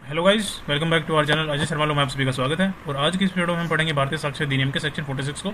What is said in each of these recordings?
Hello guys, welcome back to our channel. Ajay Sharma law में आप सभी का स्वागत है। और आज की इस वीडियो में हम पढ़ेंगे भारतीय साक्ष्य अधिनियम के सेक्शन 46 को।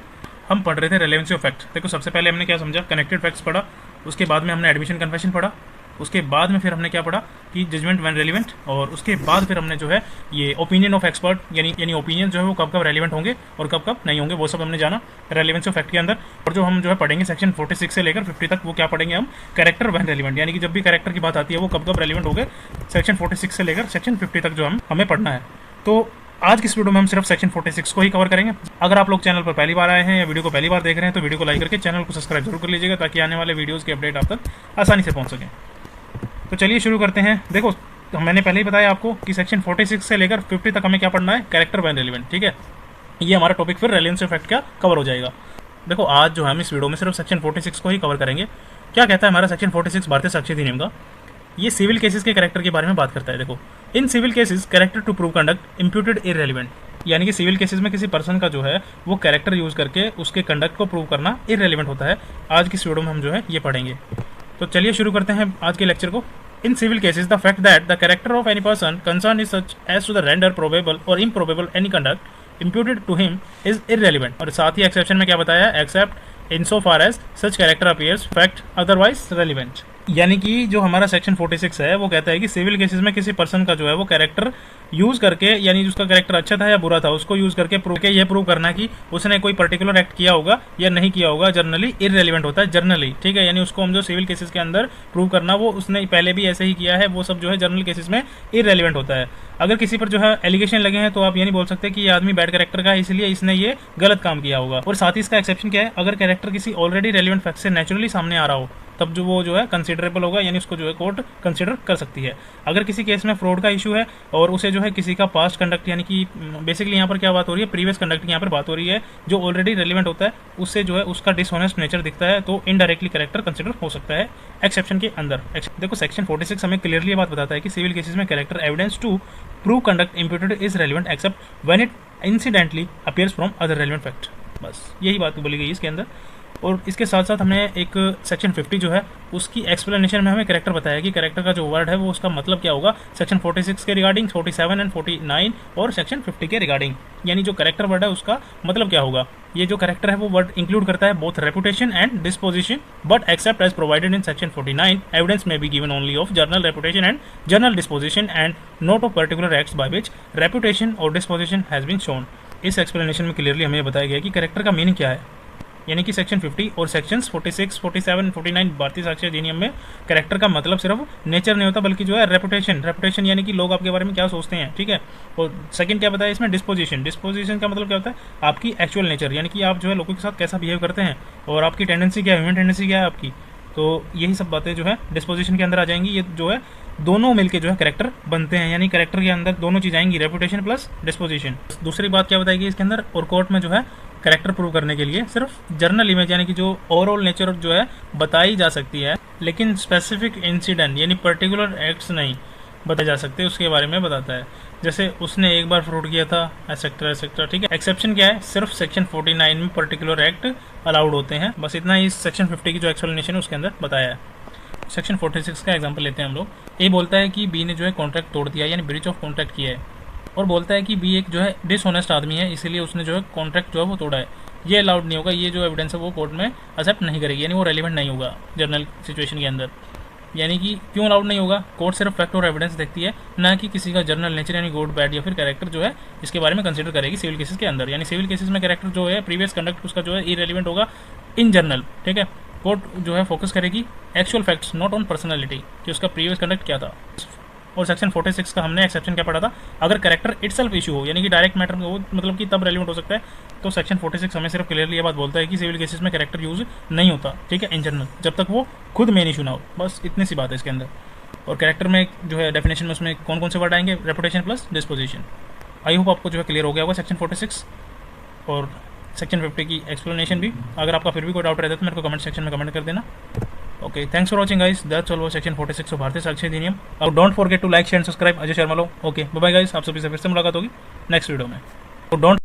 हम पढ़ रहे थे रेलेवेंसी ऑफ फैक्ट। देखो, सबसे पहले हमने क्या समझा, कनेक्टेड फैक्ट्स पढ़ा। उसके बाद में हमने एडमिशन कन्फेशन पढ़ा। उसके बाद में फिर हमने क्या पढ़ा कि जजमेंट व्हेन रेलिवेंट। और उसके बाद फिर हमने जो है ये ओपिनियन ऑफ एक्सपर्ट यानी ओपिनियन जो है वो कब कब रेलिवेंट होंगे और कब कब नहीं होंगे, वो सब हमने जाना रेलिवेंसी ऑफ फैक्ट के अंदर। और जो हम जो है पढ़ेंगे सेक्शन 46 से लेकर 50 तक, वो क्या पढ़ेंगे हम, कैरेक्टर व्हेन रेलिवेंट, यानी कि जब भी कैरेक्टर की बात आती है वो कब कब रेलिवेंट हो गए। सेक्शन 46 से लेकर सेक्शन 50 तक जो हमें पढ़ना है। तो आज की इस वीडियो में हम सिर्फ सेक्शन 46 को ही कवर करेंगे। अगर आप लोग चैनल पर पहली बार आए हैं या वीडियो को पहली बार देख रहे हैं तो वीडियो को लाइक करके चैनल को सब्सक्राइब जरूर कर लीजिएगा, ताकि आने वाले वीडियोस की अपडेट आप तक आसानी से पहुंच सके। तो चलिए शुरू करते हैं। देखो, तो मैंने पहले ही बताया आपको कि सेक्शन 46 से लेकर 50 तक हमें क्या पढ़ना है, कैरेक्टर व्हेन रेलिवेंट। ठीक है, ये हमारा टॉपिक फिर रेलेवेंसी ऑफ फैक्ट का कवर हो जाएगा। देखो, आज जो हम इस वीडियो में सिर्फ सेक्शन 46 को ही कवर करेंगे। क्या कहता है हमारा सेक्शन 46 भारतीय साक्ष्य अधिनियम का? ये सिविल केसेस के कैरेक्टर के बारे में बात करता है। देखो, in civil cases character to prove conduct imputed irrelevant, यानी कि सिविल केसेस में किसी पर्सन का जो है वो कैरेक्टर यूज करके उसके कंडक्ट को प्रूव करना इररेलेवेंट होता है। आज की इस वीडियो में हम जो है ये पढ़ेंगे। तो चलिए शुरू करते हैं आज के लेक्चर को। In civil cases the fact that the character of any person concern is such as to the render probable or improbable any conduct imputed to him is irrelevant. और साथ ही एक्सेप्शन में क्या बताया, except in so far as such character appears fact otherwise relevant. यानी कि जो हमारा सेक्शन 46 है वो कहता है कि सिविल केसेस में किसी पर्सन का जो है वो कैरेक्टर यूज करके, यानी उसका कैरेक्टर अच्छा था या बुरा था, उसको यूज करके ये प्रूव करना कि उसने कोई पर्टिकुलर एक्ट किया होगा या नहीं किया होगा, जर्नली इररेलेवेंट होता है। जर्नली, ठीक है, यानी उसको हम जो सिविल केसेस के अंदर प्रूव करना वो उसने पहले भी ऐसे ही किया है, वो सब जो है जर्नल केसेस में इररेलेवेंट होता है। अगर किसी पर जो है एलिगेशन लगे हैं तो आप ये नहीं बोल सकते कि ये आदमी बैड कैरेक्टर का है इसलिए इसने ये गलत काम किया होगा। और साथ ही इसका एक्सेप्शन क्या है, अगर कैरेक्टर किसी ऑलरेडी रेलिवेंट फैक्ट से नेचुरली सामने आ रहा हो तब जो वो जो है कंसिडरेबल होगा, यानी उसको जो है कोर्ट कंसिडर कर सकती है। अगर किसी केस में फ्रॉड का इशू है और उसे जो है किसी का पास्ट कंडक्ट, यानी कि बेसिकली यहाँ पर क्या बात हो रही है, प्रीवियस कंडक्ट की यहाँ पर बात हो रही है, जो ऑलरेडी रेलिवेंट होता है, उससे जो है उसका डिसऑनेस्ट नेचर दिखता है, तो इनडायरेक्टली कैरेक्टर कंसिडर हो सकता है एक्सेप्शन के अंदर। देखो, सेक्शन 46 हमें क्लियरली ये बात बताता है कि सिविल केसेस में character evidence to prove conduct imputed is relevant except when it incidentally appears from other relevant fact. बस यही बात बोली गई इसके अंदर। और इसके साथ साथ हमने एक सेक्शन 50 जो है उसकी एक्सप्लेनेशन में हमें कैरेक्टर बताया कि कैरेक्टर का जो वर्ड है वो उसका मतलब क्या होगा, सेक्शन 46 के रिगार्डिंग, 47 एंड 49 और सेक्शन 50 के रिगार्डिंग, यानी जो कैरेक्टर वर्ड है उसका मतलब क्या होगा। ये जो कैरेक्टर है वो वर्ड इंक्लूड करता है both reputation and disposition, but except as provided in section 49 evidence में be given only of general reputation and general disposition and not of particular acts by which reputation और disposition has been shown. इस explanation में clearly हमें बताया गया कि character का meaning क्या है, यानी कि सेक्शन 50 और सेक्शंस 46, 47, 49 भारतीय साक्ष्य अधिनियम में कैरेक्टर का मतलब सिर्फ नेचर नहीं होता, बल्कि जो है रेपुटेशन यानी कि लोग आपके बारे में क्या सोचते हैं। ठीक है, और सेकंड क्या बताया इसमें, डिस्पोजिशन का मतलब क्या होता है, आपकी एक्चुअल नेचर, यानी कि आप जो है लोगों के साथ कैसा बिहेव करते हैं और आपकी टेंडेंसी क्या है, ह्यूमन टेंडेंसी क्या है आपकी। तो यही सब बातें जो है डिस्पोजिशन के अंदर आ जाएंगी। ये जो है दोनों मिलके जो है कैरेक्टर बनते हैं, यानी कैरेक्टर के अंदर दोनों चीज आएंगी, रेपुटेशन प्लस डिस्पोजिशन। दूसरी बात क्या बताएगी इसके अंदर, और कोर्ट में जो है कैरेक्टर प्रूव करने के लिए सिर्फ जर्नल इमेज, यानी कि जो ओवरऑल नेचर जो है बताई जा सकती है, लेकिन स्पेसिफिक इंसिडेंट यानी पर्टिकुलर एक्ट्स नहीं बताए जा सकते, उसके बारे में बताता है। जैसे उसने एक बार फ्रॉड किया था, एसेक्ट्रा। ठीक है, एक्सेप्शन क्या है, सिर्फ सेक्शन 49 में पर्टिकुलर एक्ट अलाउड होते हैं। बस इतना ही सेक्शन 50 की जो एक्सप्लेनेशन है उसके अंदर बताया है। सेक्शन 46 का एग्जाम्पल लेते हैं हम लोग। ए बोलता है कि बी ने जो है कॉन्ट्रैक्ट तोड़ दिया, यानी ब्रीच ऑफ कॉन्ट्रैक्ट किया है, और बोलता है कि बी एक जो है डिसऑनेस्ट आदमी है, इसीलिए उसने जो है कॉन्ट्रैक्ट जो है वो तोड़ा है। ये अलाउड नहीं होगा, ये जो एविडेंस है वो कोर्ट में एक्सेप्ट नहीं करेगी, यानी वो रेलिवेंट नहीं होगा जर्नल सिचुएशन के अंदर। यानी कि क्यों अलाउड नहीं होगा, कोर्ट सिर्फ फैक्ट और एविडेंस देखती है, ना कि किसी का जर्नल नेचर यानी गुड बैड या फिर कैरेक्टर जो है इसके बारे में कंसिडर करेगी सिविल केसेस के अंदर। यानी सिविल केसेस में कैरेक्टर जो है प्रीवियस कंडक्ट उसका जो है इरेलीवेंट होगा इन जर्नल। ठीक है, कोर्ट जो है फोकस करेगी actual facts, not on personality, कि उसका प्रीवियस कंडक्ट क्या था। और सेक्शन 46 का हमने एक्सेप्शन क्या पढ़ा था, अगर कैरेक्टर इटसेल्फ इशू हो, यानी कि डायरेक्ट मैटर में हो, मतलब कि तब रेलिवेंट हो सकता है। तो सेक्शन 46 हमें सिर्फ क्लियरली ये बात बोलता है कि सिविल केसेस में कैरेक्टर यूज नहीं होता, ठीक है, इन जनरल, जब तक वो खुद मेन इशू ना हो। बस इतनी सी बात है इसके अंदर। और कैरेक्टर में जो है डेफिनेशन में उसमें कौन कौन से वर्ड आएंगे, reputation plus disposition. I hope आपको जो है क्लियर हो गया होगा सेक्शन 46 और सेक्शन 50 की एक्सप्लेनेशन भी। अगर आपका फिर भी कोई डाउट रहता है तो मेरे को कमेंट सेक्शन में कमेंट कर देना। Okay, thanks for watching guys. That's all for section 46 of भारतीय साक्ष्य अधिनियम। और don't forget to like share and subscribe. Ajay Sharma लो। ओके, बाय बाय गाइस, आप सभी से फिर से मुलाकात होगी नेक्स्ट वीडियो में। तो डोंट